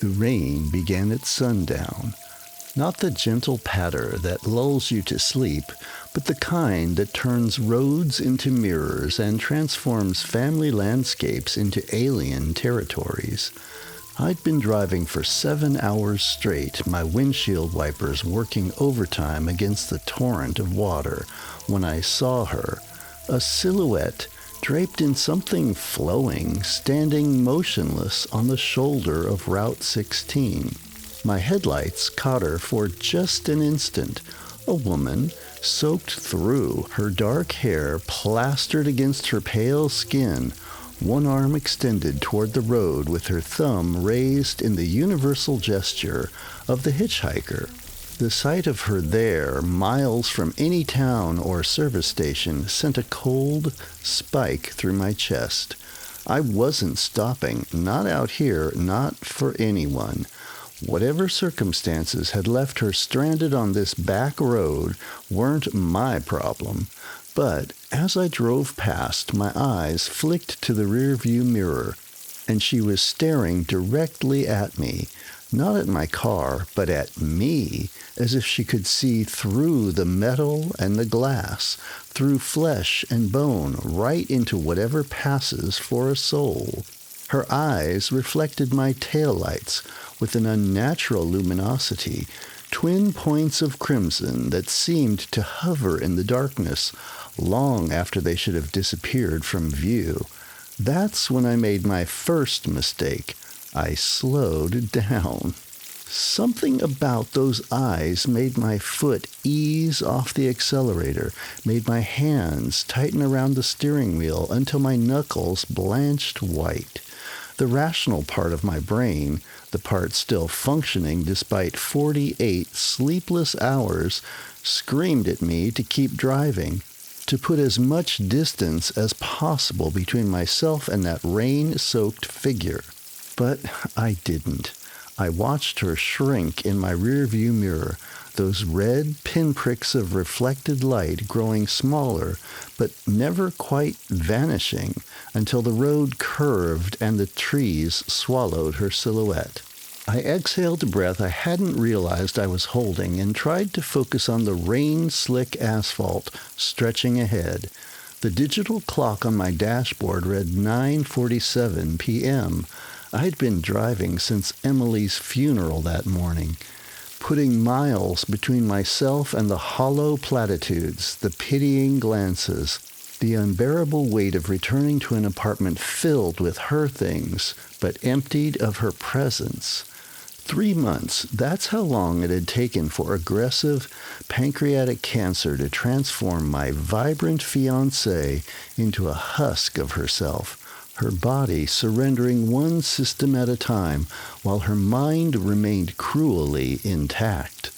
The rain began at sundown. Not the gentle patter that lulls you to sleep, but the kind that turns roads into mirrors and transforms family landscapes into alien territories. I'd been driving for 7 hours straight, my windshield wipers working overtime against the torrent of water, when I saw her, a silhouette draped in something flowing, standing motionless on the shoulder of Route 16. My headlights caught her for just an instant, a woman, soaked through, her dark hair plastered against her pale skin, one arm extended toward the road with her thumb raised in the universal gesture of the hitchhiker. The sight of her there, miles from any town or service station, sent a cold spike through my chest. I wasn't stopping, not out here, not for anyone. Whatever circumstances had left her stranded on this back road weren't my problem. But as I drove past, my eyes flicked to the rearview mirror, and she was staring directly at me, not at my car, but at me, as if she could see through the metal and the glass, through flesh and bone, right into whatever passes for a soul. Her eyes reflected my taillights with an unnatural luminosity, twin points of crimson that seemed to hover in the darkness long after they should have disappeared from view. That's when I made my first mistake. I slowed down. Something about those eyes made my foot ease off the accelerator, made my hands tighten around the steering wheel until my knuckles blanched white. The rational part of my brain, the part still functioning despite 48 sleepless hours, screamed at me to keep driving, to put as much distance as possible between myself and that rain-soaked figure. But I didn't. I watched her shrink in my rearview mirror, those red pinpricks of reflected light growing smaller, but never quite vanishing until the road curved and the trees swallowed her silhouette. I exhaled a breath I hadn't realized I was holding and tried to focus on the rain-slick asphalt stretching ahead. The digital clock on my dashboard read 9:47 p.m. I'd been driving since Emily's funeral that morning, putting miles between myself and the hollow platitudes, the pitying glances, the unbearable weight of returning to an apartment filled with her things, but emptied of her presence. 3 months, that's how long it had taken for aggressive pancreatic cancer to transform my vibrant fiancée into a husk of herself, her body surrendering one system at a time while her mind remained cruelly intact.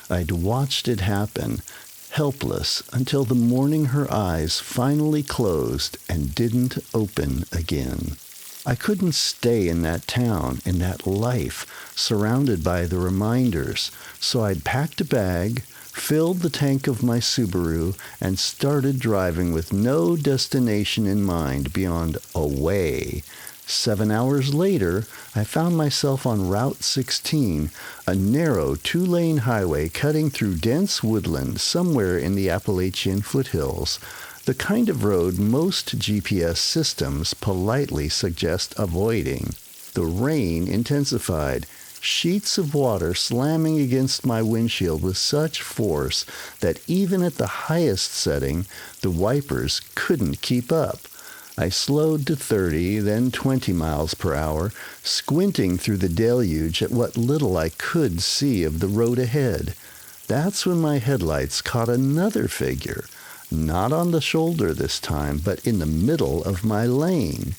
I'd watched it happen, helpless, until the morning her eyes finally closed and didn't open again. I couldn't stay in that town, in that life, surrounded by the reminders, so I'd packed a bag, filled the tank of my Subaru, and started driving with no destination in mind beyond away. 7 hours later, I found myself on Route 16, a narrow 2-lane highway cutting through dense woodland somewhere in the Appalachian foothills, the kind of road most GPS systems politely suggest avoiding. The rain intensified, sheets of water slamming against my windshield with such force that even at the highest setting, the wipers couldn't keep up. I slowed to 30, then 20 miles per hour, squinting through the deluge at what little I could see of the road ahead. That's when my headlights caught another figure, not on the shoulder this time, but in the middle of my lane.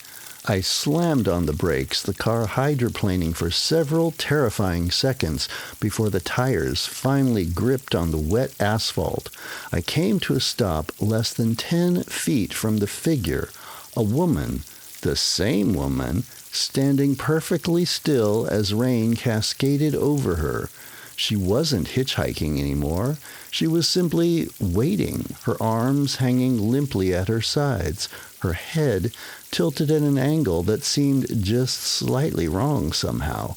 I slammed on the brakes, the car hydroplaning for several terrifying seconds before the tires finally gripped on the wet asphalt. I came to a stop less than 10 feet from the figure, a woman, the same woman, standing perfectly still as rain cascaded over her. She wasn't hitchhiking anymore. She was simply waiting, her arms hanging limply at her sides, her head tilted at an angle that seemed just slightly wrong somehow.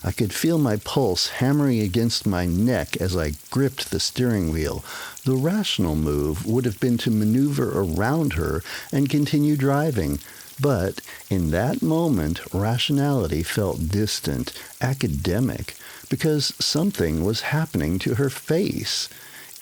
I could feel my pulse hammering against my neck as I gripped the steering wheel. The rational move would have been to maneuver around her and continue driving. But in that moment, rationality felt distant, academic, because something was happening to her face.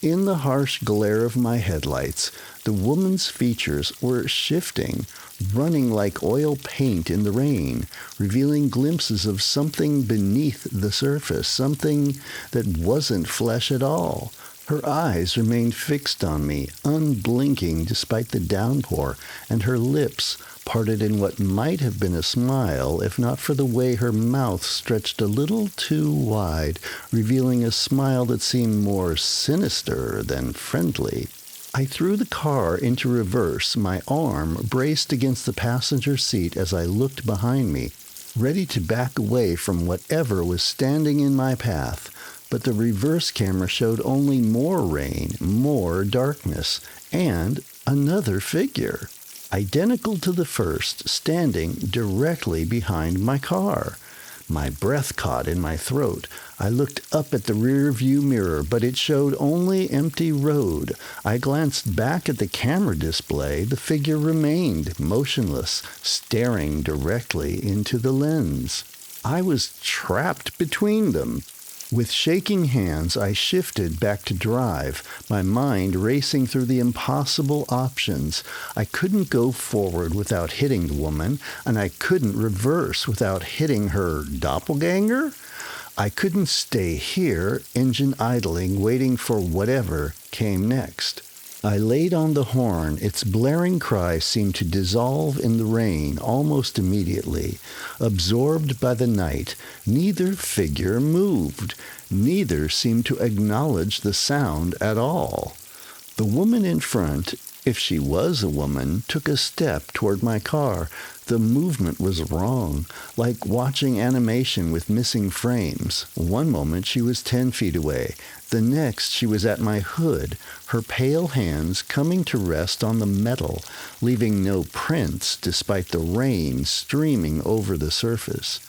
In the harsh glare of my headlights, the woman's features were shifting, running like oil paint in the rain, revealing glimpses of something beneath the surface, something that wasn't flesh at all. Her eyes remained fixed on me, unblinking despite the downpour, and her lips parted in what might have been a smile if not for the way her mouth stretched a little too wide, revealing a smile that seemed more sinister than friendly. I threw the car into reverse, my arm braced against the passenger seat as I looked behind me, ready to back away from whatever was standing in my path. But the reverse camera showed only more rain, more darkness, and another figure, identical to the first, standing directly behind my car. My breath caught in my throat. I looked up at the rear view mirror, but it showed only empty road. I glanced back at the camera display. The figure remained motionless, staring directly into the lens. I was trapped between them. With shaking hands, I shifted back to drive, my mind racing through the impossible options. I couldn't go forward without hitting the woman, and I couldn't reverse without hitting her doppelganger. I couldn't stay here, engine idling, waiting for whatever came next. I laid on the horn. Its blaring cry seemed to dissolve in the rain almost immediately. Absorbed by the night, neither figure moved. Neither seemed to acknowledge the sound at all. The woman in front, if she was a woman, took a step toward my car. The movement was wrong, like watching animation with missing frames. One moment she was 10 feet away. The next she was at my hood, her pale hands coming to rest on the metal, leaving no prints despite the rain streaming over the surface.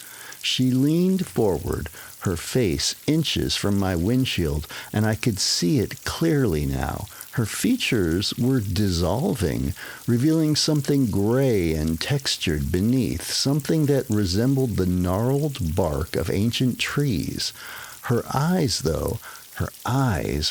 She leaned forward, her face inches from my windshield, and I could see it clearly now. Her features were dissolving, revealing something gray and textured beneath, something that resembled the gnarled bark of ancient trees. Her eyes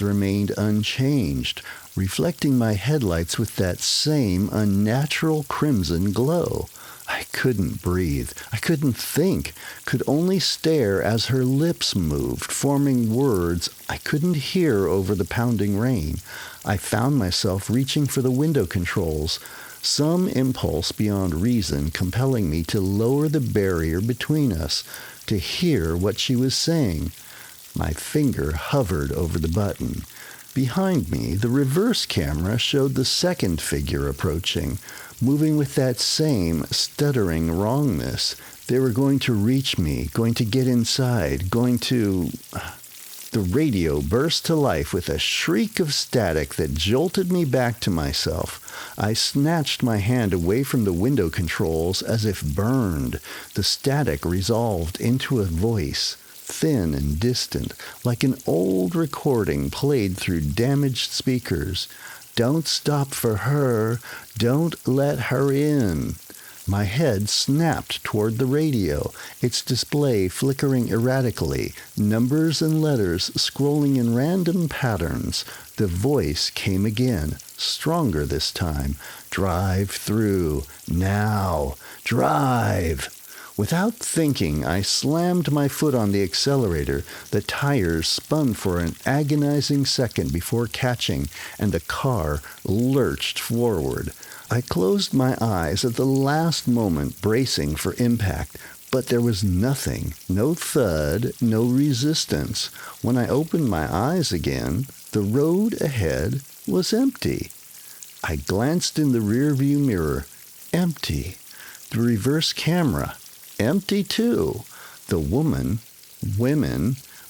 remained unchanged, reflecting my headlights with that same unnatural crimson glow. I couldn't breathe. I couldn't think. Could only stare as her lips moved, forming words I couldn't hear over the pounding rain. I found myself reaching for the window controls, some impulse beyond reason compelling me to lower the barrier between us, to hear what she was saying. My finger hovered over the button. Behind me, the reverse camera showed the second figure approaching, moving with that same stuttering wrongness. They were going to reach me, going to get inside, going to... The radio burst to life with a shriek of static that jolted me back to myself. I snatched my hand away from the window controls as if burned. The static resolved into a voice, thin and distant, like an old recording played through damaged speakers. "Don't stop for her. Don't let her in." My head snapped toward the radio, its display flickering erratically, numbers and letters scrolling in random patterns. The voice came again, stronger this time. "Drive through. Now. Drive." Without thinking, I slammed my foot on the accelerator. The tires spun for an agonizing second before catching, and the car lurched forward. I closed my eyes at the last moment, bracing for impact, but there was nothing, no thud, no resistance. When I opened my eyes again, the road ahead was empty. I glanced in the rearview mirror. Empty. The reverse camera. Empty too. The women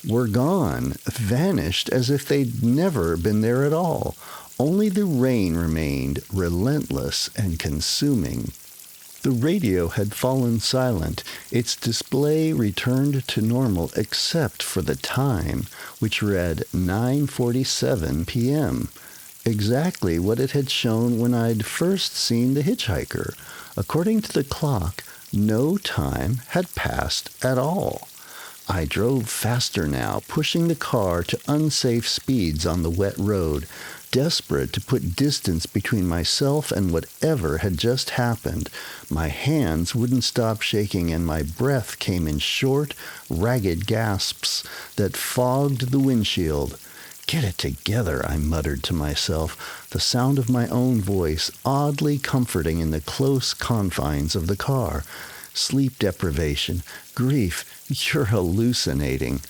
were gone, vanished as if they'd never been there at all. Only the rain remained, relentless and consuming. The radio had fallen silent. Its display returned to normal except for the time, which read 9:47 p.m., exactly what it had shown when I'd first seen the hitchhiker. According to the clock, no time had passed at all. I drove faster now, pushing the car to unsafe speeds on the wet road, desperate to put distance between myself and whatever had just happened. My hands wouldn't stop shaking, and my breath came in short, ragged gasps that fogged the windshield. "Get it together," I muttered to myself, the sound of my own voice oddly comforting in the close confines of the car. "Sleep deprivation, grief, you're hallucinating."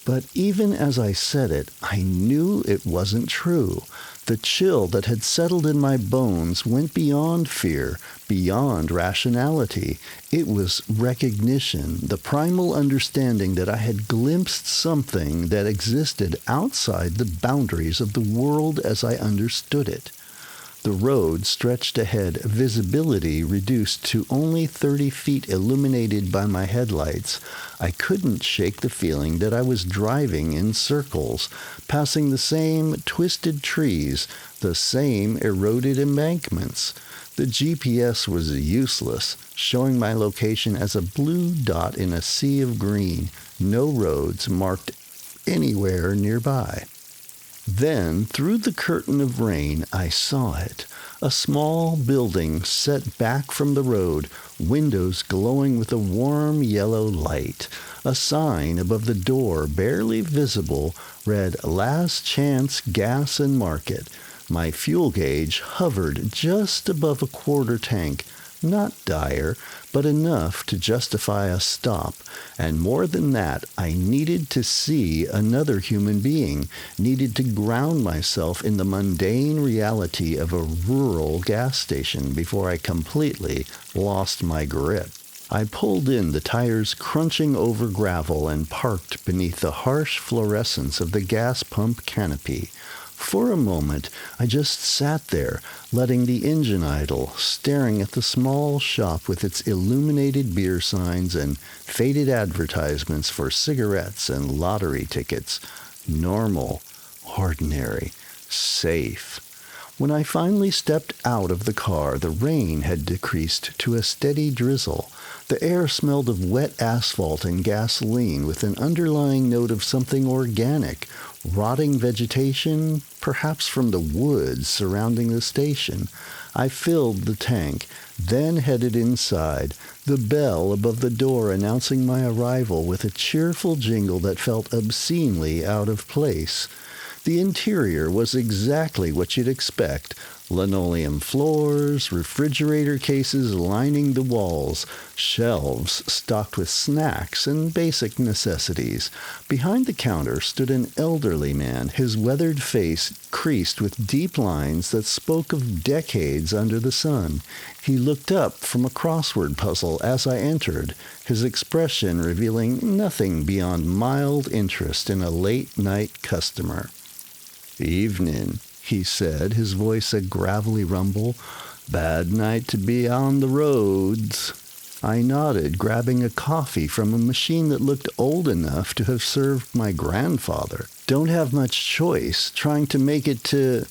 But even as I said it, I knew it wasn't true. The chill that had settled in my bones went beyond fear, beyond rationality. It was recognition, the primal understanding that I had glimpsed something that existed outside the boundaries of the world as I understood it. The road stretched ahead, visibility reduced to only 30 feet illuminated by my headlights. I couldn't shake the feeling that I was driving in circles, passing the same twisted trees, the same eroded embankments. The GPS was useless, showing my location as a blue dot in a sea of green, no roads marked anywhere nearby. Then, through the curtain of rain, I saw it. A small building set back from the road, windows glowing with a warm yellow light. A sign above the door, barely visible, read "Last Chance Gas and Market." My fuel gauge hovered just above a quarter tank. Not dire, but enough to justify a stop. And more than that, I needed to see another human being, needed to ground myself in the mundane reality of a rural gas station before I completely lost my grip. I pulled in, the tires crunching over gravel, and parked beneath the harsh fluorescence of the gas pump canopy. For a moment, I just sat there, letting the engine idle, staring at the small shop with its illuminated beer signs and faded advertisements for cigarettes and lottery tickets. Normal, ordinary, safe. When I finally stepped out of the car, the rain had decreased to a steady drizzle. The air smelled of wet asphalt and gasoline with an underlying note of something organic, rotting vegetation, perhaps from the woods surrounding the station. I filled the tank, then headed inside, the bell above the door announcing my arrival with a cheerful jingle that felt obscenely out of place. The interior was exactly what you'd expect. Linoleum floors, refrigerator cases lining the walls, shelves stocked with snacks and basic necessities. Behind the counter stood an elderly man, his weathered face creased with deep lines that spoke of decades under the sun. He looked up from a crossword puzzle as I entered, his expression revealing nothing beyond mild interest in a late-night customer. "Evening," he said, his voice a gravelly rumble. "Bad night to be on the roads." I nodded, grabbing a coffee from a machine that looked old enough to have served my grandfather. "Don't have much choice, trying to make it to..."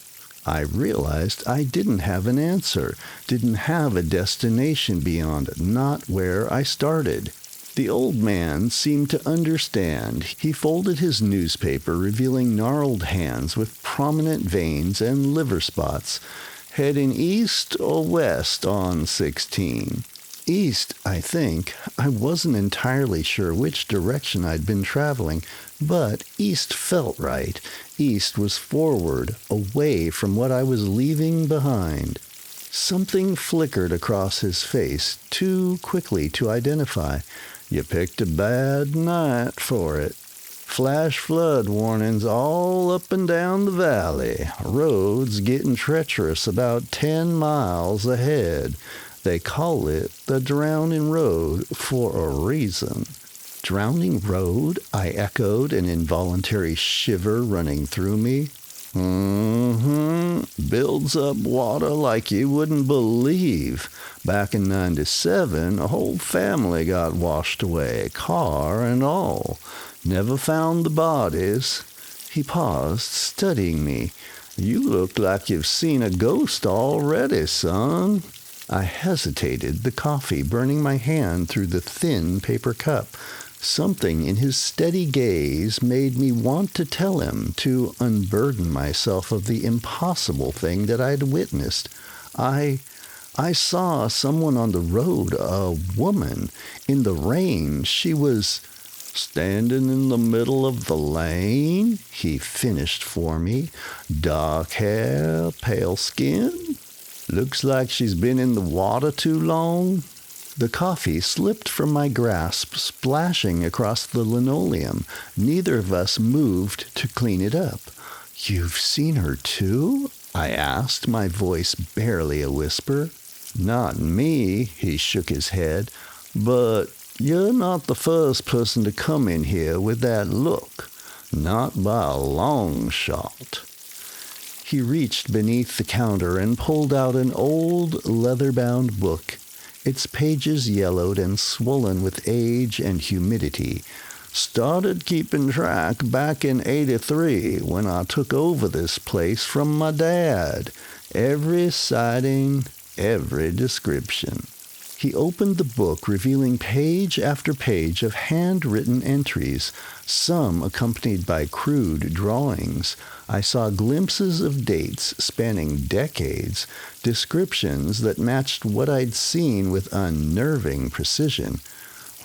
I realized I didn't have an answer, didn't have a destination beyond, not where I started. The old man seemed to understand. He folded his newspaper, revealing gnarled hands with prominent veins and liver spots. "Heading east or west on 16? East, I think. I wasn't entirely sure which direction I'd been traveling, but east felt right. East was forward, away from what I was leaving behind. Something flickered across his face, too quickly to identify. "You picked a bad night for it. Flash flood warnings all up and down the valley. Roads getting treacherous about 10 miles ahead. They call it the Drowning Road for a reason." "Drowning Road?" I echoed, an involuntary shiver running through me. Builds up water like you wouldn't believe. Back in '97, a whole family got washed away, car and all. Never found the bodies." He paused, studying me. "You look like you've seen a ghost already, son." I hesitated, the coffee burning my hand through the thin paper cup. Something in his steady gaze made me want to tell him, to unburden myself of the impossible thing that I'd witnessed. I saw someone on the road, a woman, in the rain. She was standing in the middle of the lane, he finished for me. Dark hair, pale skin. Looks like she's been in the water too long. The coffee slipped from my grasp, splashing across the linoleum. Neither of us moved to clean it up. "You've seen her too?" I asked, my voice barely a whisper. "Not me," he shook his head, "but you're not the first person to come in here with that look. Not by a long shot." He reached beneath the counter and pulled out an old leather-bound book, its pages yellowed and swollen with age and humidity. "Started keeping track back in '83 when I took over this place from my dad. Every sighting, every description." He opened the book, revealing page after page of handwritten entries, some accompanied by crude drawings. I saw glimpses of dates spanning decades, descriptions that matched what I'd seen with unnerving precision.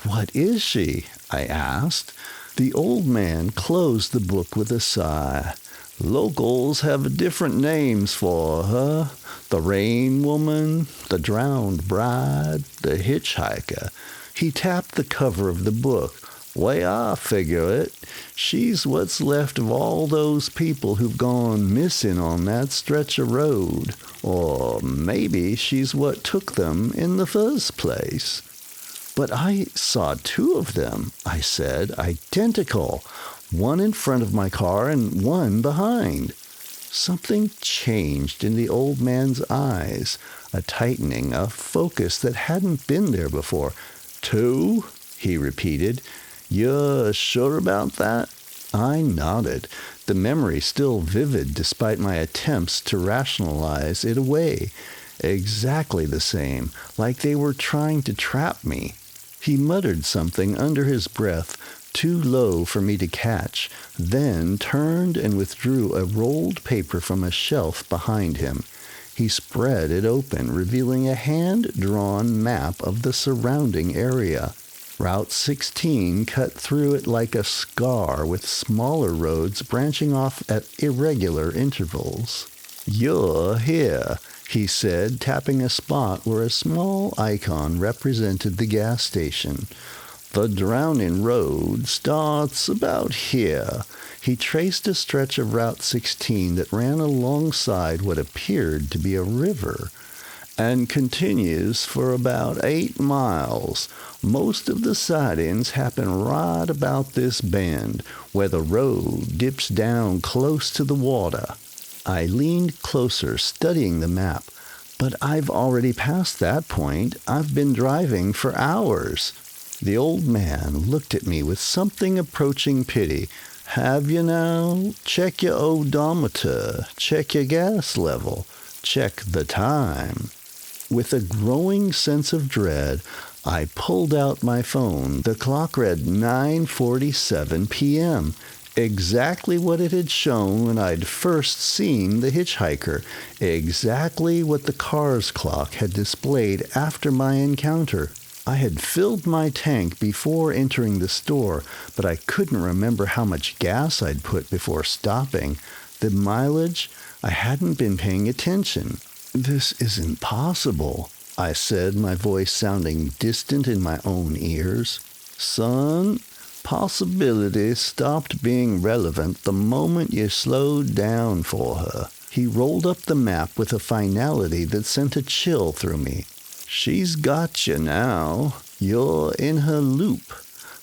"What is she?" I asked. The old man closed the book with a sigh. "Locals have different names for her. The Rain Woman, the Drowned Bride, the Hitchhiker." He tapped the cover of the book. "Way I figure it, she's what's left of all those people who've gone missing on that stretch of road. Or maybe she's what took them in the first place." "But I saw two of them," I said, "identical. One in front of my car and one behind." Something changed in the old man's eyes, a tightening, a focus that hadn't been there before. "Two?" he repeated. "You're sure about that?" I nodded, the memory still vivid despite my attempts to rationalize it away. Exactly the same, like they were trying to trap me. He muttered something under his breath, too low for me to catch, then turned and withdrew a rolled paper from a shelf behind him. He spread it open, revealing a hand-drawn map of the surrounding area. Route 16 cut through it like a scar, with smaller roads branching off at irregular intervals. "You're here," he said, tapping a spot where a small icon represented the gas station. "The Drowning Road starts about here." He traced a stretch of Route 16 that ran alongside what appeared to be a river, and continues for about 8 miles. Most of the sightings happen right about this bend, where the road dips down close to the water. I leaned closer, studying the map. "But I've already passed that point. I've been driving for hours." The old man looked at me with something approaching pity. "Have you now? Check your odometer. Check your gas level. Check the time." With a growing sense of dread, I pulled out my phone. The clock read 9:47 p.m., exactly what it had shown when I'd first seen the hitchhiker, exactly what the car's clock had displayed after my encounter. I had filled my tank before entering the store, but I couldn't remember how much gas I'd put before stopping. The mileage? I hadn't been paying attention. "This isn't possible," I said, my voice sounding distant in my own ears. "Son, possibility stopped being relevant the moment you slowed down for her." He rolled up the map with a finality that sent a chill through me. "She's got you now. You're in her loop.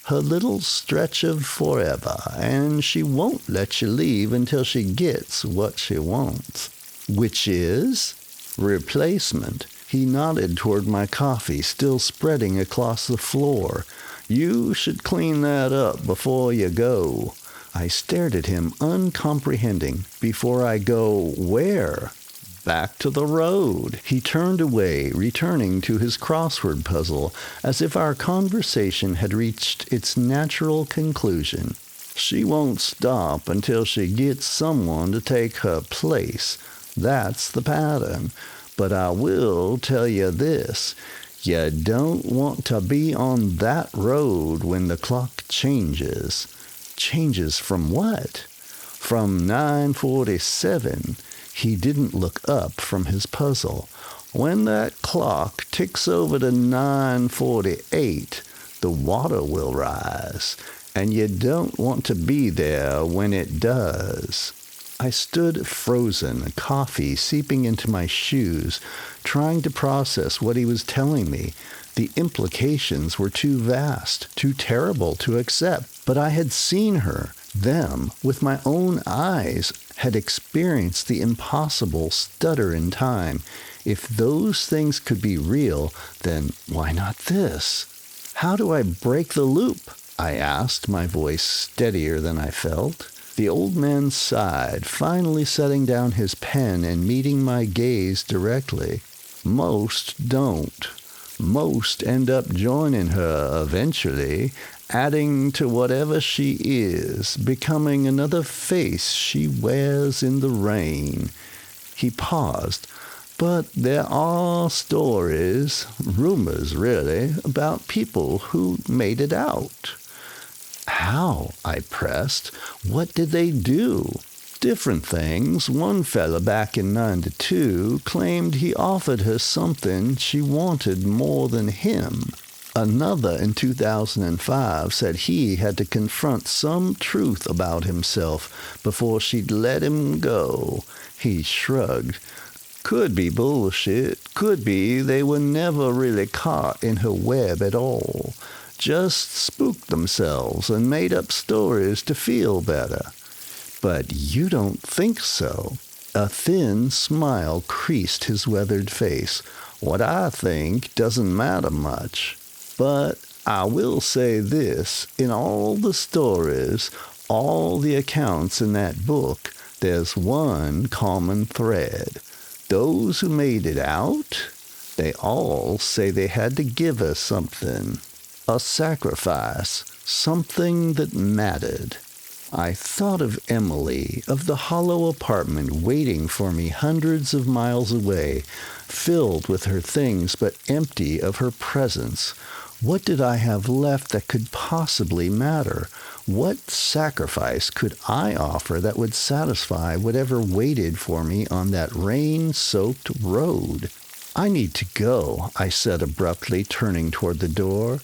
her little stretch of forever, and she won't let you leave until she gets what she wants. Which is? Replacement. He nodded toward my coffee, still spreading across the floor. You should clean that up before you go. I stared at him, uncomprehending. Before I go where? Back to the road. He turned away, returning to his crossword puzzle, as if our conversation had reached its natural conclusion. She won't stop until she gets someone to take her place. That's the pattern. But I will tell you this. You don't want to be on that road when the clock changes. Changes from what? From 9:47. He didn't look up from his puzzle. When that clock ticks over to 9:48, the water will rise, and you don't want to be there when it does. I stood frozen, coffee seeping into my shoes, trying to process what he was telling me. The implications were too vast, too terrible to accept. But I had seen her, them, with my own eyes, had experienced the impossible stutter in time. If those things could be real, then why not this? How do I break the loop? I asked, my voice steadier than I felt. The old man sighed, finally setting down his pen and meeting my gaze directly. Most don't. Most end up joining her eventually, adding to whatever she is, becoming another face she wears in the rain. He paused. But there are stories, rumors really, about people who made it out. How? I pressed. What did they do? Different things. One fella back in 92 claimed he offered her something she wanted more than him. Another in 2005 said he had to confront some truth about himself before she'd let him go. He shrugged. Could be bullshit. Could be they were never really caught in her web at all. Just spooked themselves and made up stories to feel better. But you don't think so. A thin smile creased his weathered face. What I think doesn't matter much. But I will say this, in all the stories, all the accounts in that book, there's one common thread. Those who made it out, they all say they had to give her something. A sacrifice, something that mattered. I thought of Emily, of the hollow apartment waiting for me hundreds of miles away, filled with her things but empty of her presence. What did I have left that could possibly matter? What sacrifice could I offer that would satisfy whatever waited for me on that rain-soaked road? I need to go, I said abruptly, turning toward the door.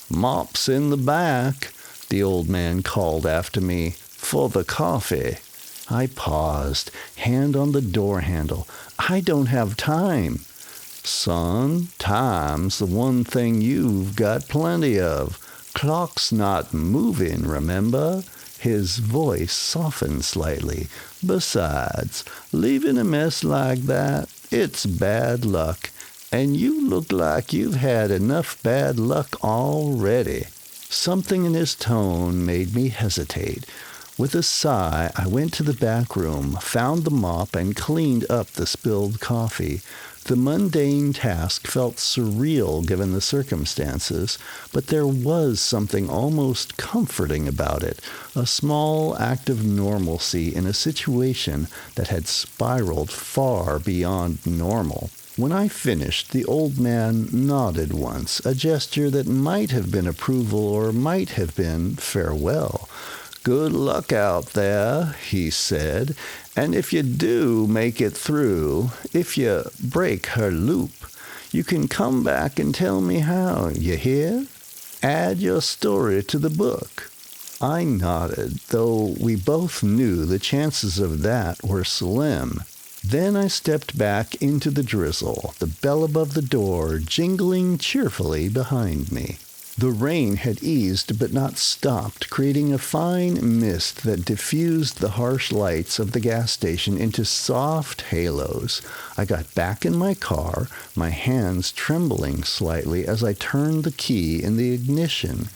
Mop's in the back, the old man called after me, for the coffee. I paused, hand on the door handle. I don't have time. Son, time's the one thing you've got plenty of. Clock's not moving, remember? His voice softened slightly. Besides, leaving a mess like that, it's bad luck. And you look like you've had enough bad luck already. Something in his tone made me hesitate. With a sigh, I went to the back room, found the mop, and cleaned up the spilled coffee. The mundane task felt surreal given the circumstances, but there was something almost comforting about it, a small act of normalcy in a situation that had spiraled far beyond normal. When I finished, the old man nodded once, a gesture that might have been approval or might have been farewell. Good luck out there, he said, and if you do make it through, if you break her loop, you can come back and tell me how, you hear? Add your story to the book. I nodded, though we both knew the chances of that were slim. Then I stepped back into the drizzle, the bell above the door jingling cheerfully behind me. The rain had eased but not stopped, creating a fine mist that diffused the harsh lights of the gas station into soft halos. I got back in my car, my hands trembling slightly as I turned the key in the ignition.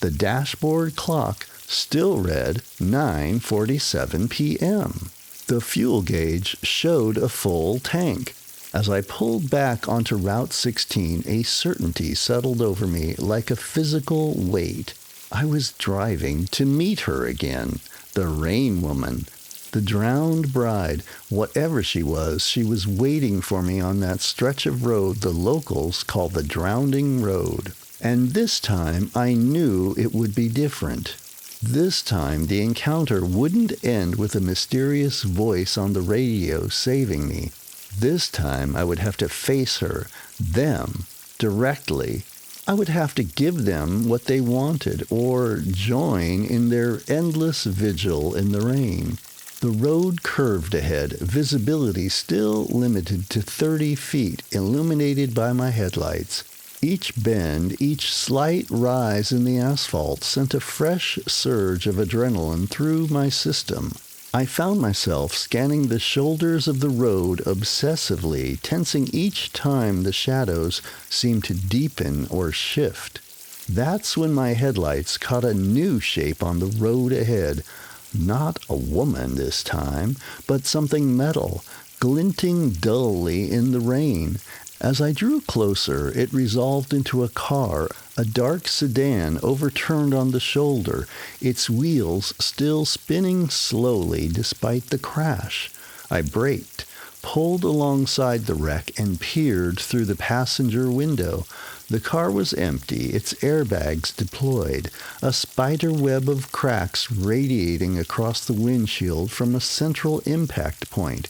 The dashboard clock still read 9:47 p.m. The fuel gauge showed a full tank. As I pulled back onto Route 16, a certainty settled over me like a physical weight. I was driving to meet her again, the Rain Woman. The drowned bride, whatever she was waiting for me on that stretch of road the locals call the Drowning Road. And this time I knew it would be different. This time the encounter wouldn't end with a mysterious voice on the radio saving me. This time I would have to face her, them, directly. I would have to give them what they wanted or join in their endless vigil in the rain. The road curved ahead, visibility still limited to 30 feet, illuminated by my headlights. Each bend, each slight rise in the asphalt sent a fresh surge of adrenaline through my system. I found myself scanning the shoulders of the road obsessively, tensing each time the shadows seemed to deepen or shift. That's when my headlights caught a new shape on the road ahead. Not a woman this time, but something metal, glinting dully in the rain. As I drew closer, it resolved into a car, a dark sedan overturned on the shoulder, its wheels still spinning slowly despite the crash. I braked, pulled alongside the wreck, and peered through the passenger window. The car was empty, its airbags deployed, a spider web of cracks radiating across the windshield from a central impact point.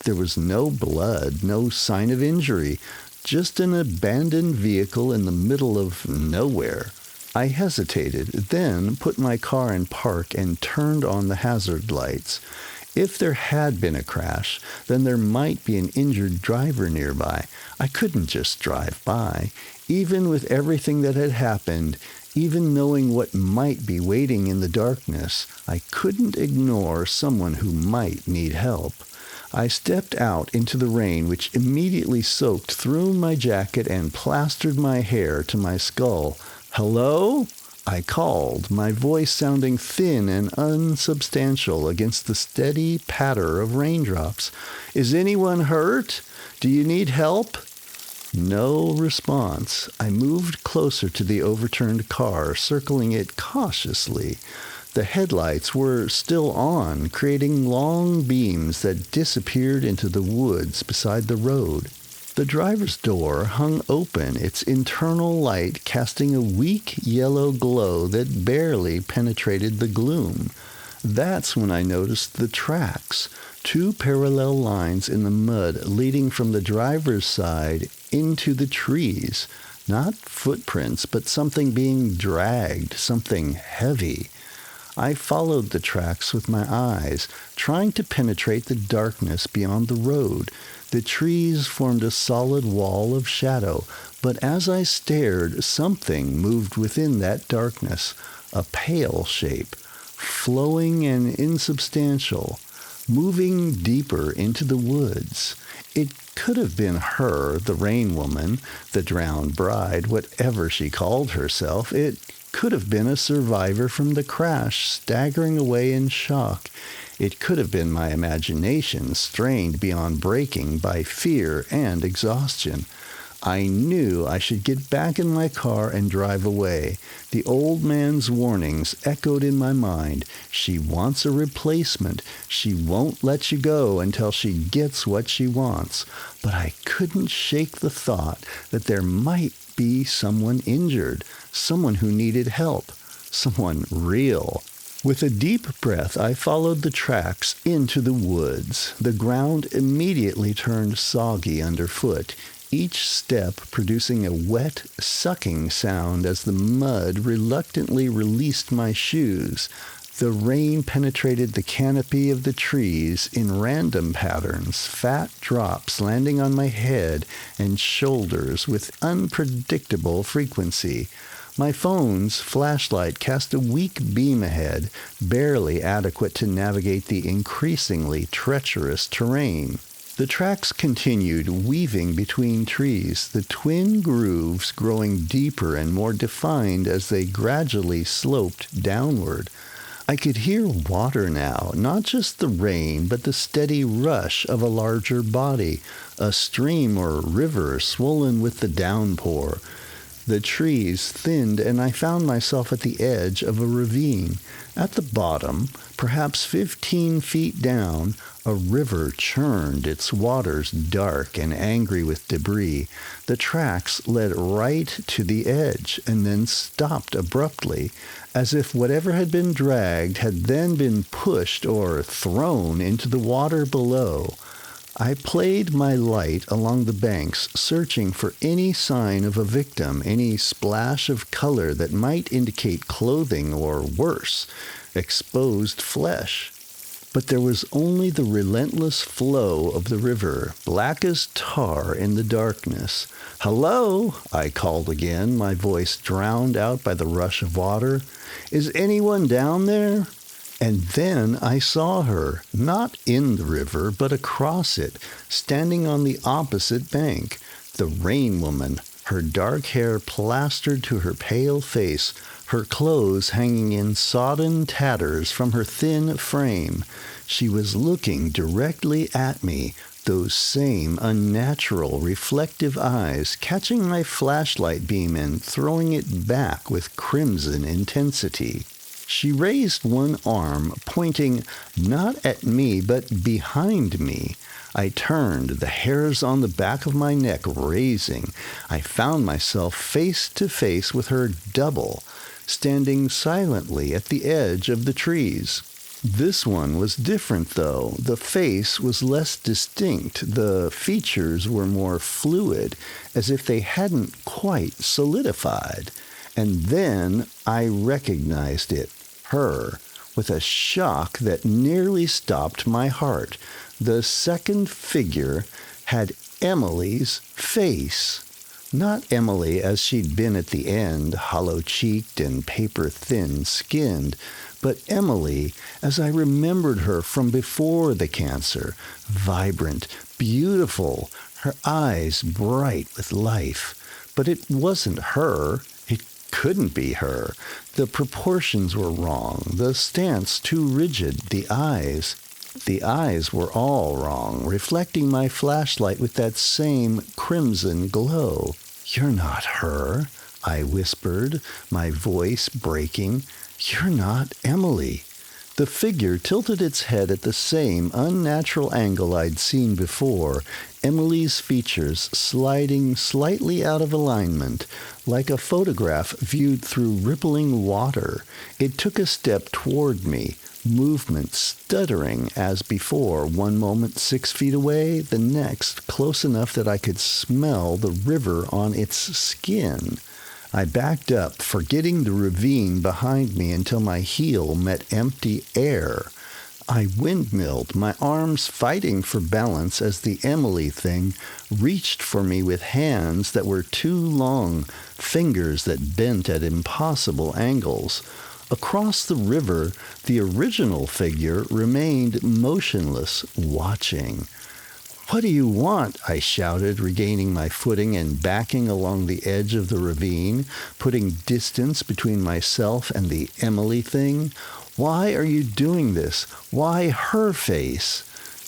There was no blood, no sign of injury, just an abandoned vehicle in the middle of nowhere. I hesitated, then put my car in park and turned on the hazard lights. If there had been a crash, then there might be an injured driver nearby. I couldn't just drive by. Even with everything that had happened, even knowing what might be waiting in the darkness, I couldn't ignore someone who might need help. I stepped out into the rain, which immediately soaked through my jacket and plastered my hair to my skull. "Hello?" I called, my voice sounding thin and unsubstantial against the steady patter of raindrops. "Is anyone hurt? Do you need help?" No response. I moved closer to the overturned car, circling it cautiously. The headlights were still on, creating long beams that disappeared into the woods beside the road. The driver's door hung open, its internal light casting a weak yellow glow that barely penetrated the gloom. That's when I noticed the tracks, two parallel lines in the mud leading from the driver's side into the trees. Not footprints, but something being dragged, something heavy. I followed the tracks with my eyes, trying to penetrate the darkness beyond the road. The trees formed a solid wall of shadow, but as I stared, something moved within that darkness, a pale shape, flowing and insubstantial, moving deeper into the woods. It could have been her, the Rain Woman, the drowned bride, whatever she called herself. It could have been a survivor from the crash, staggering away in shock. It could have been my imagination, strained beyond breaking by fear and exhaustion. I knew I should get back in my car and drive away. The old man's warnings echoed in my mind. She wants a replacement. She won't let you go until she gets what she wants. But I couldn't shake the thought that there might be someone injured, someone who needed help, someone real. With a deep breath, I followed the tracks into the woods. The ground immediately turned soggy underfoot, each step producing a wet, sucking sound as the mud reluctantly released my shoes. The rain penetrated the canopy of the trees in random patterns, fat drops landing on my head and shoulders with unpredictable frequency. My phone's flashlight cast a weak beam ahead, barely adequate to navigate the increasingly treacherous terrain. The tracks continued, weaving between trees, the twin grooves growing deeper and more defined as they gradually sloped downward. I could hear water now, not just the rain, but the steady rush of a larger body, a stream or river swollen with the downpour. The trees thinned, and I found myself at the edge of a ravine. At the bottom, perhaps 15 feet down, a river churned, its waters dark and angry with debris. The tracks led right to the edge and then stopped abruptly, as if whatever had been dragged had then been pushed or thrown into the water below. I played my light along the banks, searching for any sign of a victim, any splash of color that might indicate clothing or, worse, exposed flesh. But there was only the relentless flow of the river, black as tar in the darkness. "Hello," I called again, my voice drowned out by the rush of water. "Is anyone down there?" And then I saw her, not in the river, but across it, standing on the opposite bank. The Rain Woman, her dark hair plastered to her pale face, her clothes hanging in sodden tatters from her thin frame. She was looking directly at me, those same unnatural, reflective eyes, catching my flashlight beam and throwing it back with crimson intensity. She raised one arm, pointing not at me, but behind me. I turned, the hairs on the back of my neck raising. I found myself face to face with her double, standing silently at the edge of the trees. This one was different, though. The face was less distinct. The features were more fluid, as if they hadn't quite solidified. And then I recognized it. Her, with a shock that nearly stopped my heart. The second figure had Emily's face. Not Emily as she'd been at the end, hollow-cheeked and paper-thin skinned, but Emily as I remembered her from before the cancer, vibrant, beautiful, her eyes bright with life. But it wasn't her. It couldn't be her. The proportions were wrong, the stance too rigid, the eyes were all wrong, reflecting my flashlight with that same crimson glow. "You're not her," I whispered, my voice breaking. "You're not Emily." The figure tilted its head at the same unnatural angle I'd seen before, Emily's features sliding slightly out of alignment, like a photograph viewed through rippling water. It took a step toward me, movement stuttering as before, one moment 6 feet away, the next close enough that I could smell the river on its skin. I backed up, forgetting the ravine behind me until my heel met empty air. I windmilled, my arms fighting for balance as the Emily thing reached for me with hands that were too long, fingers that bent at impossible angles. Across the river, the original figure remained motionless, watching. "What do you want?" I shouted, regaining my footing and backing along the edge of the ravine, putting distance between myself and the Emily thing. "Why are you doing this? Why her face?"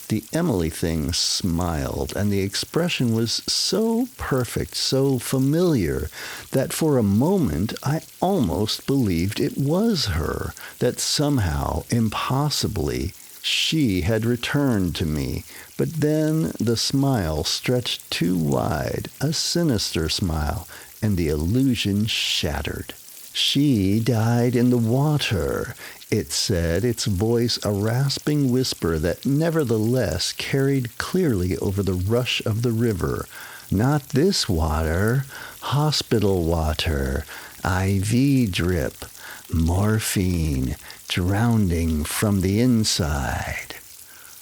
The Emily thing smiled, and the expression was so perfect, so familiar, that for a moment I almost believed it was her, that somehow, impossibly, she had returned to me. But then the smile stretched too wide, a sinister smile, and the illusion shattered. "She died in the water," it said, its voice a rasping whisper that nevertheless carried clearly over the rush of the river. "Not this water, hospital water, IV drip, morphine, drowning from the inside."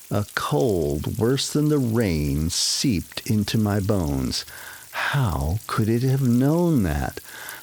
A cold worse than the rain seeped into my bones. How could it have known that?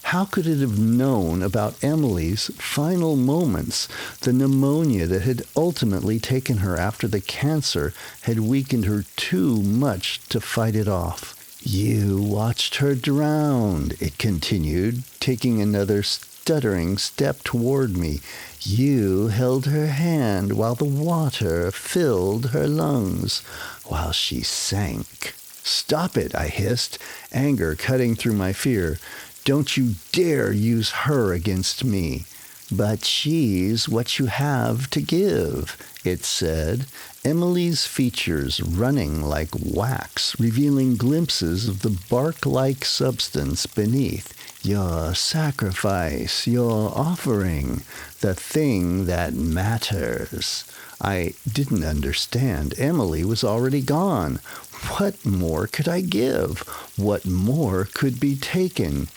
How could it have known about Emily's final moments, the pneumonia that had ultimately taken her after the cancer had weakened her too much to fight it off? You watched her drown, it continued, taking another stuttering step toward me. You held her hand while the water filled her lungs, while she sank. Stop it, I hissed, anger cutting through my fear. Don't you dare use her against me. But she's what you have to give, it said, Emily's features running like wax, revealing glimpses of the bark-like substance beneath. Your sacrifice, your offering, the thing that matters. I didn't understand. Emily was already gone. What more could I give? What more could be taken?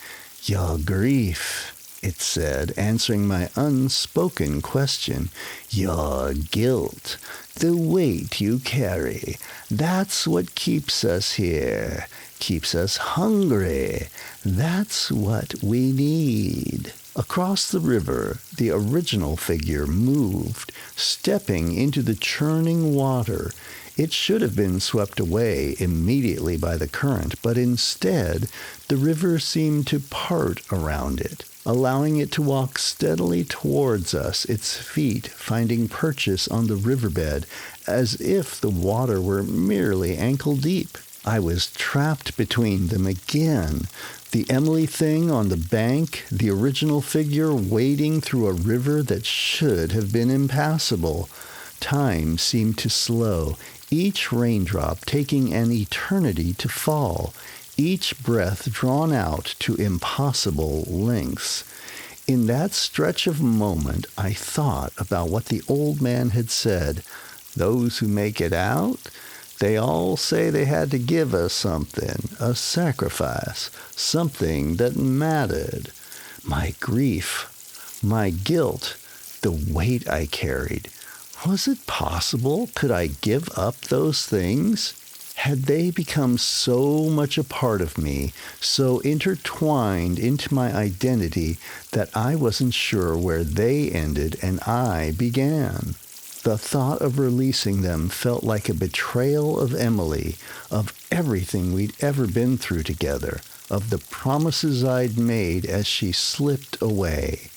Your grief, it said, answering my unspoken question. Your guilt, the weight you carry, that's what keeps us here, keeps us hungry. That's what we need. Across the river, the original figure moved, stepping into the churning water. It should have been swept away immediately by the current, but instead, the river seemed to part around it, allowing it to walk steadily towards us, its feet finding purchase on the riverbed, as if the water were merely ankle deep. I was trapped between them again. The Emily thing on the bank, the original figure wading through a river that should have been impassable. Time seemed to slow, each raindrop taking an eternity to fall, each breath drawn out to impossible lengths. In that stretch of moment, I thought about what the old man had said. Those who make it out, they all say they had to give us something, a sacrifice, something that mattered. My grief, my guilt, the weight I carried. Was it possible? Could I give up those things? Had they become so much a part of me, so intertwined into my identity that I wasn't sure where they ended and I began? The thought of releasing them felt like a betrayal of Emily, of everything we'd ever been through together, of the promises I'd made as she slipped away.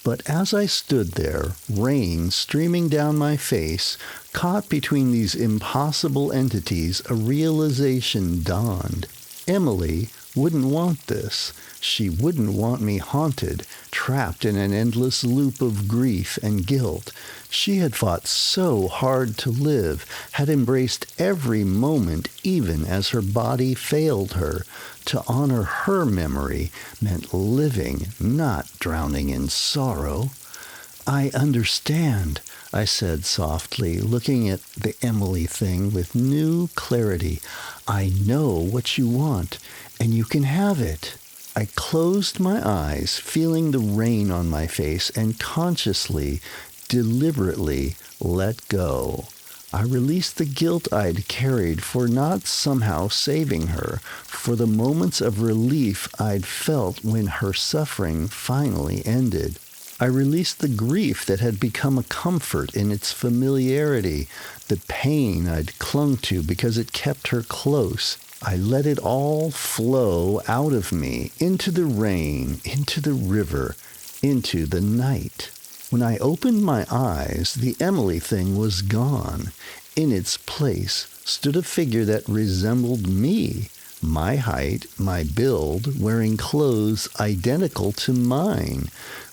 But as I stood there, rain streaming down my face, caught between these impossible entities, a realization dawned. Emily wouldn't want this. She wouldn't want me haunted, trapped in an endless loop of grief and guilt. She had fought so hard to live, had embraced every moment even as her body failed her. To honor her memory meant living, not drowning in sorrow. I understand, I said softly, looking at the Emily thing with new clarity. I know what you want, and you can have it. I closed my eyes, feeling the rain on my face, and consciously, deliberately let go. I released the guilt I'd carried for not somehow saving her, for the moments of relief I'd felt when her suffering finally ended. I released the grief that had become a comfort in its familiarity, the pain I'd clung to because it kept her close. I let it all flow out of me, into the rain, into the river, into the night. When I opened my eyes, the Emily thing was gone. In its place stood a figure that resembled me, my height, my build, wearing clothes identical to mine,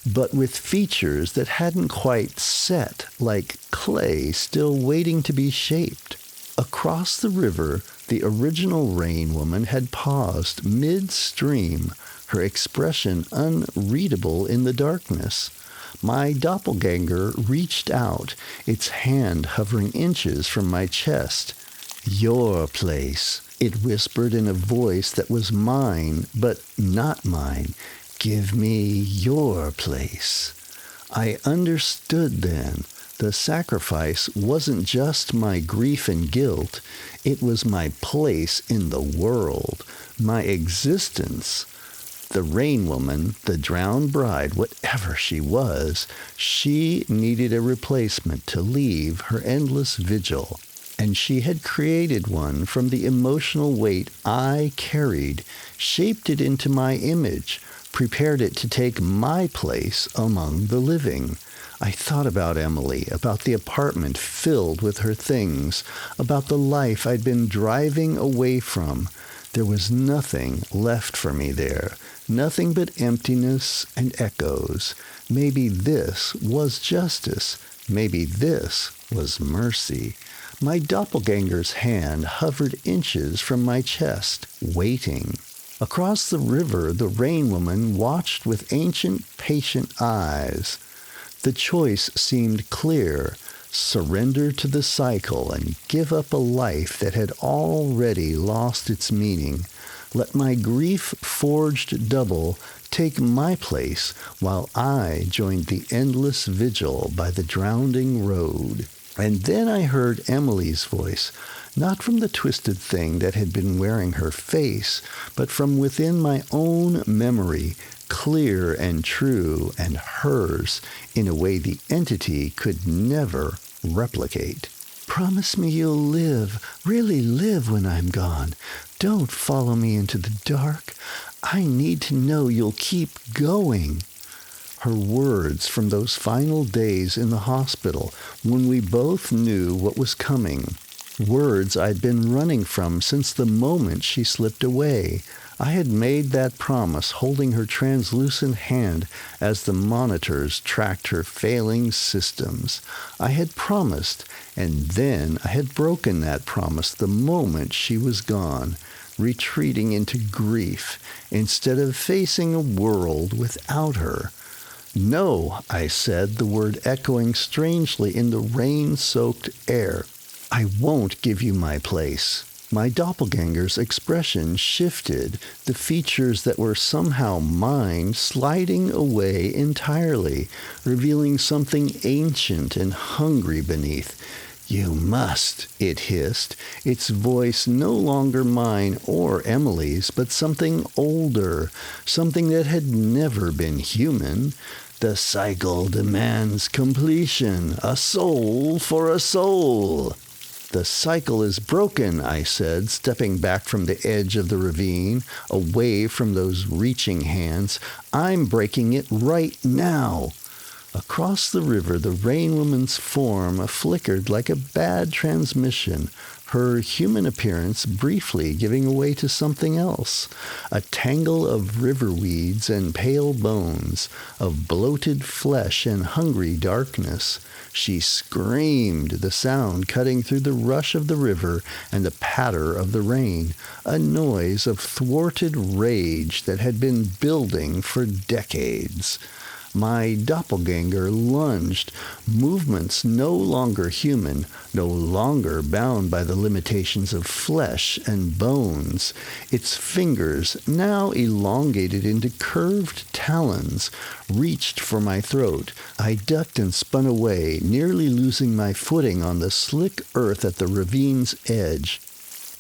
but with features that hadn't quite set, like clay still waiting to be shaped. Across the river, the original Rain Woman had paused mid-stream, her expression unreadable in the darkness. My doppelganger reached out, its hand hovering inches from my chest. Your place, it whispered in a voice that was mine, but not mine. Give me your place. I understood then. The sacrifice wasn't just my grief and guilt. It was my place in the world, my existence. The rain woman, the drowned bride, whatever she was, she needed a replacement to leave her endless vigil. And she had created one from the emotional weight I carried, shaped it into my image, prepared it to take my place among the living. I thought about Emily, about the apartment filled with her things, about the life I'd been driving away from. There was nothing left for me there, nothing but emptiness and echoes. Maybe this was justice. Maybe this was mercy. My doppelganger's hand hovered inches from my chest, waiting. Across the river, the rain woman watched with ancient, patient eyes. The choice seemed clear. Surrender to the cycle and give up a life that had already lost its meaning. Let my grief-forged double take my place while I joined the endless vigil by the drowning road. And then I heard Emily's voice, not from the twisted thing that had been wearing her face, but from within my own memory, clear and true, and hers in a way the entity could never replicate. Promise me you'll live, really live when I'm gone. Don't follow me into the dark. I need to know you'll keep going. Her words from those final days in the hospital when we both knew what was coming. Words I'd been running from since the moment she slipped away. I had made that promise holding her translucent hand as the monitors tracked her failing systems. I had promised, and then I had broken that promise the moment she was gone, retreating into grief instead of facing a world without her. No, I said, the word echoing strangely in the rain-soaked air. I won't give you my place. My doppelganger's expression shifted, the features that were somehow mine sliding away entirely, revealing something ancient and hungry beneath. You must, it hissed, its voice no longer mine or Emily's, but something older, something that had never been human. The cycle demands completion, a soul for a soul. The cycle is broken, I said, stepping back from the edge of the ravine, away from those reaching hands. I'm breaking it right now. Across the river, the rain woman's form flickered like a bad transmission, her human appearance briefly giving way to something else, a tangle of river weeds and pale bones, of bloated flesh and hungry darkness. She screamed, the sound cutting through the rush of the river and the patter of the rain, a noise of thwarted rage that had been building for decades. My doppelganger lunged, movements no longer human, no longer bound by the limitations of flesh and bones. Its fingers, now elongated into curved talons, reached for my throat. I ducked and spun away, nearly losing my footing on the slick earth at the ravine's edge.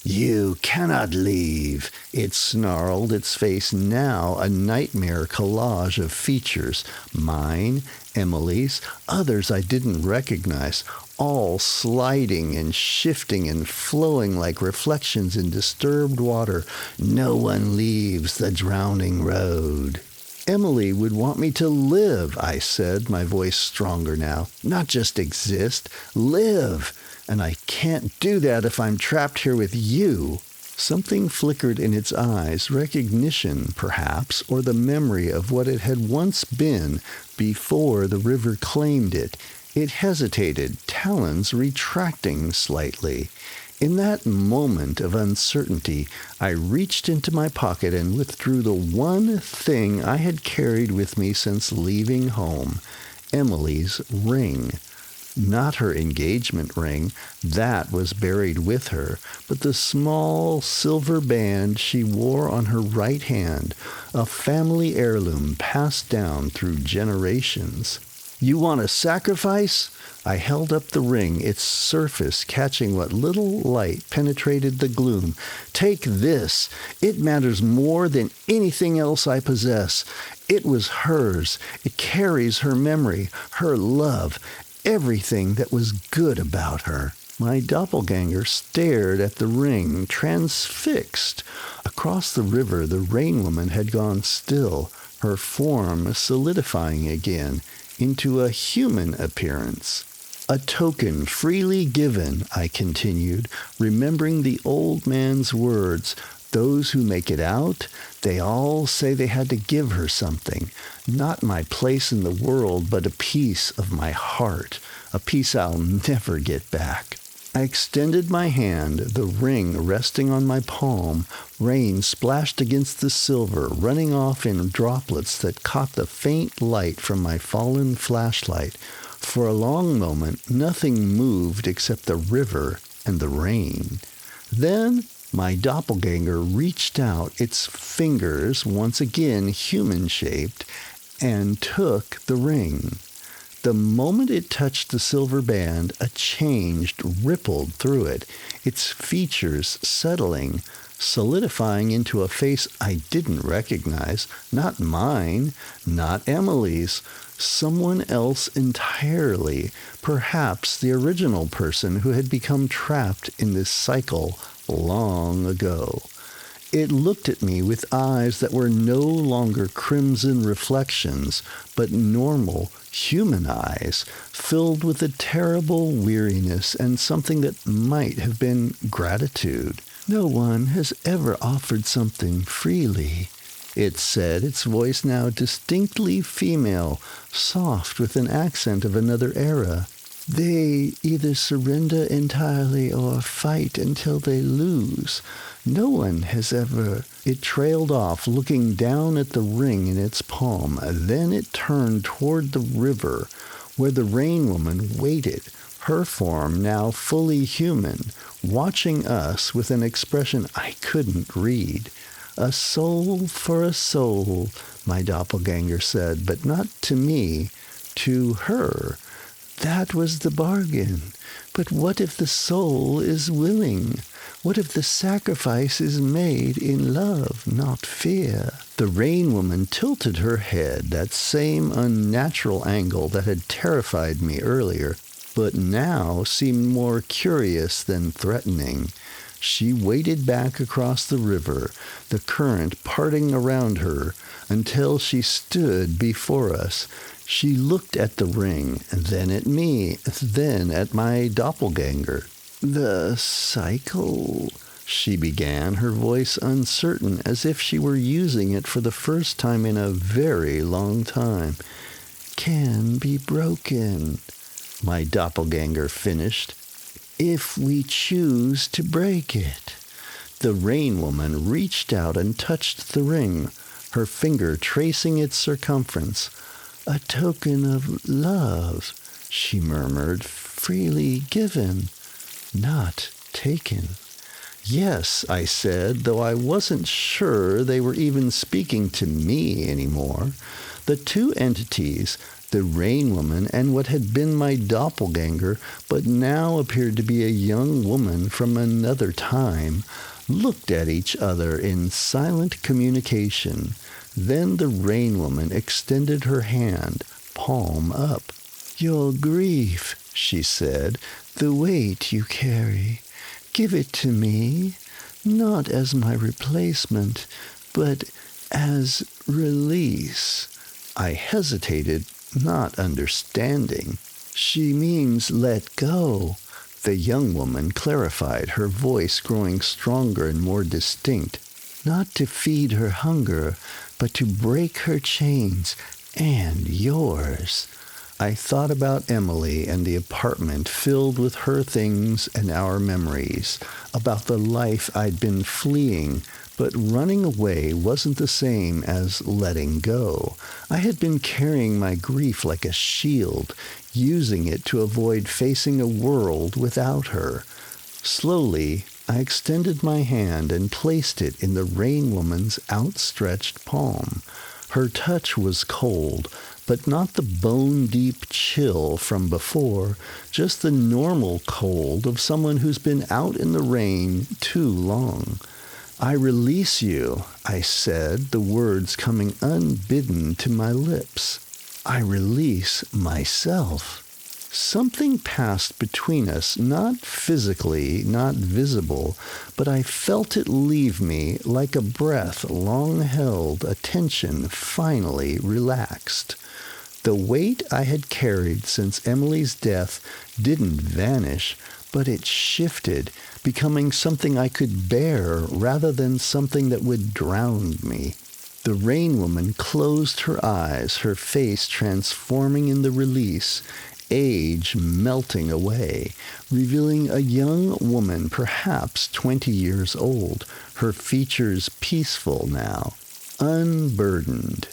You cannot leave, it snarled, its face now a nightmare collage of features, mine, Emily's, others I didn't recognize, all sliding and shifting and flowing like reflections in disturbed water. No one leaves the drowning road. Emily would want me to live, I said, my voice stronger now. Not just exist, live. And I can't do that if I'm trapped here with you. Something flickered in its eyes, recognition, perhaps, or the memory of what it had once been before the river claimed it. It hesitated, talons retracting slightly. In that moment of uncertainty, I reached into my pocket and withdrew the one thing I had carried with me since leaving home, Emily's ring. Not her engagement ring, that was buried with her, but the small silver band she wore on her right hand, a family heirloom passed down through generations. You want a sacrifice? I held up the ring, its surface catching what little light penetrated the gloom. Take this. It matters more than anything else I possess. It was hers. It carries her memory, her love, everything that was good about her. My doppelganger stared at the ring, transfixed. Across the river, the rain woman had gone still, her form solidifying again into a human appearance. A token freely given, I continued, remembering the old man's words. Those who make it out, they all say they had to give her something. Not my place in the world, but a piece of my heart, a piece I'll never get back. I extended my hand, the ring resting on my palm. Rain splashed against the silver, running off in droplets that caught the faint light from my fallen flashlight. For a long moment, nothing moved except the river and the rain. Then my doppelganger reached out, its fingers, once again human-shaped, and took the ring. The moment it touched the silver band, a change rippled through it, its features settling, solidifying into a face I didn't recognize, not mine, not Emily's, someone else entirely, perhaps the original person who had become trapped in this cycle long ago. It looked at me with eyes that were no longer crimson reflections, but normal, human eyes, filled with a terrible weariness and something that might have been gratitude. No one has ever offered something freely, it said, its voice now distinctly female, soft with an accent of another era. They either surrender entirely or fight until they lose. No one has ever... It trailed off, looking down at the ring in its palm. Then it turned toward the river, where the rain woman waited, her form now fully human, watching us with an expression I couldn't read. A soul for a soul, my doppelganger said, but not to me, to her. That was the bargain. But what if the soul is willing? What if the sacrifice is made in love, not fear? The rain woman tilted her head, that same unnatural angle that had terrified me earlier, but now seemed more curious than threatening. She waded back across the river, the current parting around her, until she stood before us. She looked at the ring, then at me, then at my doppelganger. "The cycle," she began, her voice uncertain, as if she were using it for the first time in a very long time, "can be broken," my doppelganger finished, "if we choose to break it." The rain woman reached out and touched the ring, her finger tracing its circumference. "A token of love," she murmured, "freely given, not taken." "Yes," I said, though I wasn't sure they were even speaking to me anymore. The two entities, the rain woman and what had been my doppelganger, but now appeared to be a young woman from another time, looked at each other in silent communication. Then the rain woman extended her hand, palm up. "Your grief," she said, "the weight you carry. Give it to me, not as my replacement, but as release." I hesitated, not understanding. "She means let go," the young woman clarified, her voice growing stronger and more distinct. "Not to feed her hunger, but to break her chains, and yours." I thought about Emily and the apartment filled with her things and our memories, about the life I'd been fleeing, but running away wasn't the same as letting go. I had been carrying my grief like a shield, using it to avoid facing a world without her. Slowly, I extended my hand and placed it in the rain woman's outstretched palm. Her touch was cold, but not the bone-deep chill from before, just the normal cold of someone who's been out in the rain too long. "I release you," I said, the words coming unbidden to my lips. "I release myself." Something passed between us, not physically, not visible, but I felt it leave me like a breath long held, a tension finally relaxed. The weight I had carried since Emily's death didn't vanish, but it shifted, becoming something I could bear rather than something that would drown me. The rain woman closed her eyes, her face transforming in the release, age melting away, revealing a young woman perhaps 20 years old, her features peaceful now, unburdened.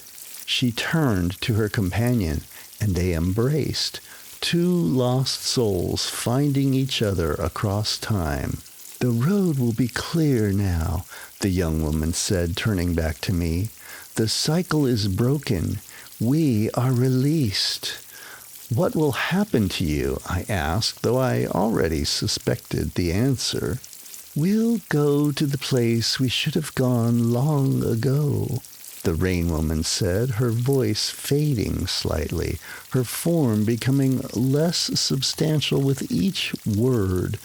She turned to her companion, and they embraced, two lost souls finding each other across time. "The road will be clear now," the young woman said, turning back to me. "The cycle is broken. We are released." "What will happen to you?" I asked, though I already suspected the answer. "We'll go to the place we should have gone long ago," the rain woman said, her voice fading slightly, her form becoming less substantial with each word.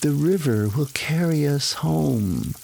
"The river will carry us home."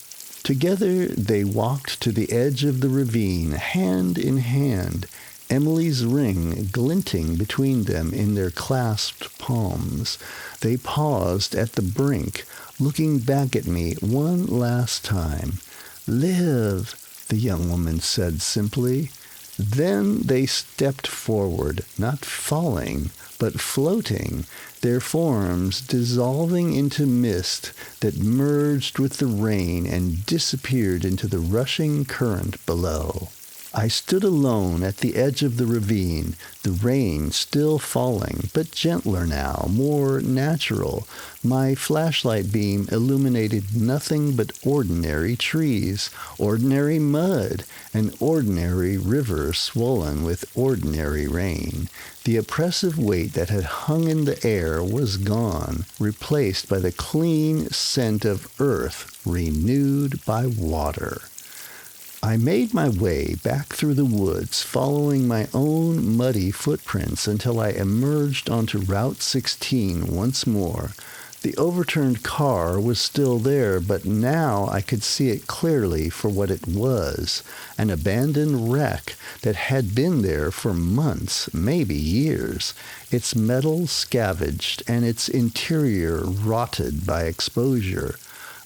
Together they walked to the edge of the ravine, hand in hand, Emily's ring glinting between them in their clasped palms. They paused at the brink, looking back at me one last time. "Live," the young woman said simply. Then they stepped forward, not falling, but floating, their forms dissolving into mist that merged with the rain and disappeared into the rushing current below. I stood alone at the edge of the ravine, the rain still falling, but gentler now, more natural. My flashlight beam illuminated nothing but ordinary trees, ordinary mud, an ordinary river swollen with ordinary rain. The oppressive weight that had hung in the air was gone, replaced by the clean scent of earth renewed by water. I made my way back through the woods, following my own muddy footprints until I emerged onto Route 16 once more. The overturned car was still there, but now I could see it clearly for what it was, an abandoned wreck that had been there for months, maybe years, its metal scavenged and its interior rotted by exposure.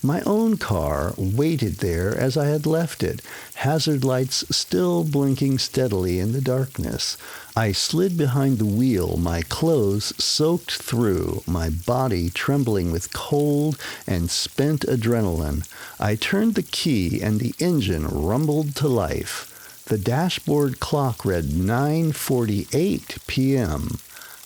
My own car waited there as I had left it, hazard lights still blinking steadily in the darkness. I slid behind the wheel, my clothes soaked through, my body trembling with cold and spent adrenaline. I turned the key and the engine rumbled to life. The dashboard clock read 9:48 p.m.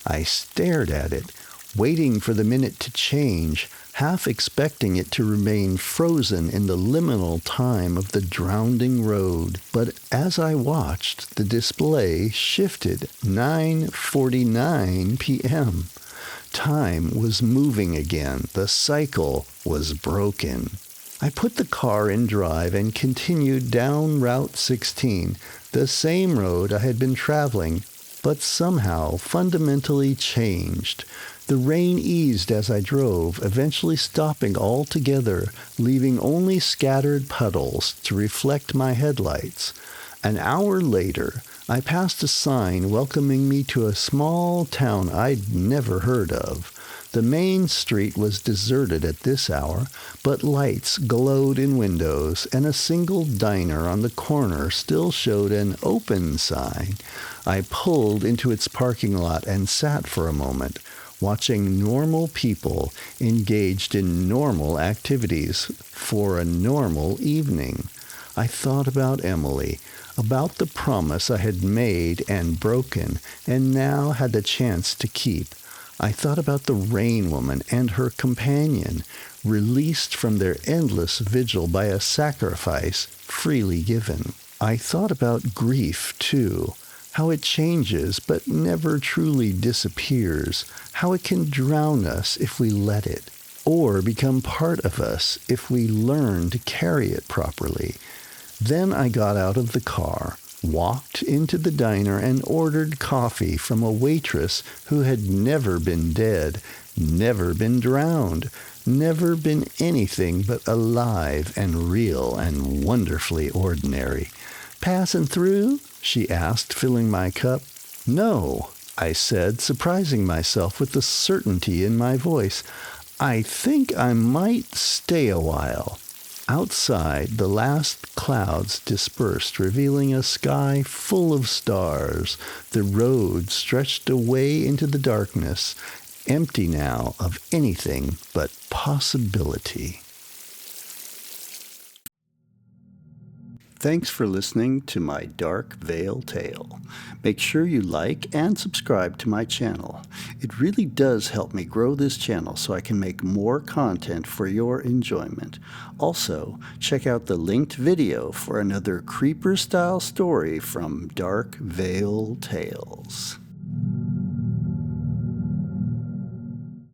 I stared at it, waiting for the minute to change, half expecting it to remain frozen in the liminal time of the drowning road. But as I watched, the display shifted. 9:49 p.m. Time was moving again. The cycle was broken. I put the car in drive and continued down Route 16, the same road I had been traveling, but somehow fundamentally changed. The rain eased as I drove, eventually stopping altogether, leaving only scattered puddles to reflect my headlights. An hour later, I passed a sign welcoming me to a small town I'd never heard of. The main street was deserted at this hour, but lights glowed in windows, and a single diner on the corner still showed an open sign. I pulled into its parking lot and sat for a moment, watching normal people engaged in normal activities for a normal evening. I thought about Emily, about the promise I had made and broken, and now had the chance to keep. I thought about the rain woman and her companion, released from their endless vigil by a sacrifice freely given. I thought about grief, too, how it changes but never truly disappears, how it can drown us if we let it, or become part of us if we learn to carry it properly. Then I got out of the car, walked into the diner, and ordered coffee from a waitress who had never been dead, never been drowned, never been anything but alive and real and wonderfully ordinary. "Passing through?" she asked, filling my cup. "No," I said, surprising myself with the certainty in my voice. "I think I might stay a while." Outside, the last clouds dispersed, revealing a sky full of stars. The road stretched away into the darkness, empty now of anything but possibility. Thanks for listening to my Dark Veil Tale. Make sure you like and subscribe to my channel. It really does help me grow this channel so I can make more content for your enjoyment. Also, check out the linked video for another creeper-style story from Dark Veil Tales.